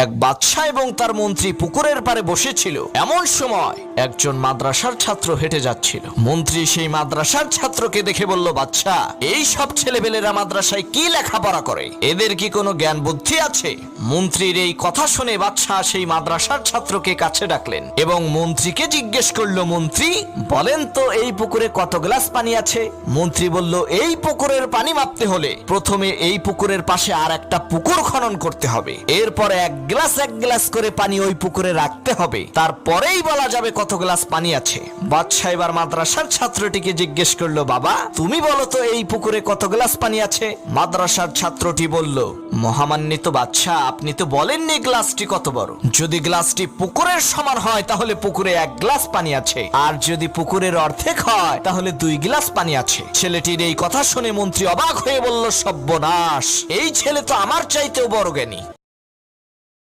এক বাদশা এবং তার মন্ত্রী পুকুরের পাড়ে বসেছিল। এমন সময় একজন মাদ্রাসার ছাত্র হেঁটে যাচ্ছিল। মন্ত্রী সেই মাদ্রাসার ছাত্রকে দেখে বলল, বাদশা, এই সব ছেলেবেলেরা মাদ্রাসায় কি লেখাপড়া করে? এদের কি কোনো জ্ঞান বুদ্ধি আছে? মন্ত্রীর এই কথা শুনে বাদশা সেই মাদ্রাসার ছাত্রকে কাছে ডাকলেন এবং মন্ত্রীকে জিজ্ঞেস করলো, মন্ত্রী বলেন তো এই পুকুরে কত গ্লাস পানি আছে? মন্ত্রী বলল, এই পুকুরের পানি মাপতে হলে প্রথমে এই পুকুরের পাশে আর একটা পুকুর খনন করতে হবে, এরপরে এক গ্লাস করে পানি ওই পুকুরে রাখতে হবে, তারপরেই বলা যাবে কত গ্লাস পানি আছে। বাদশা এবার মাদ্রাসার ছাত্রটিকে জিজ্ঞেস করলো, বাবা তুমি বলো তো এই পুকুরে কত গ্লাস পানি আছে? মাদ্রাসার ছাত্রটি বলল, মহামান্বিত বাদশা, আপনি তো বলেননি গ্লাসটি কত বড়। যদি গ্লাসটি পুকুরের সমান হয় তাহলে পুকুরে 1 গ্লাস পানি আছে, আর যদি পুকুরের অর্ধেক হয় তাহলে 2 গ্লাস পানি আছে। ছেলেটির এই কথা শুনে মন্ত্রী অবাক হয়ে বলল, সর্বনাশ, এই ছেলে তো আমার চাইতেও বড় জ্ঞানী।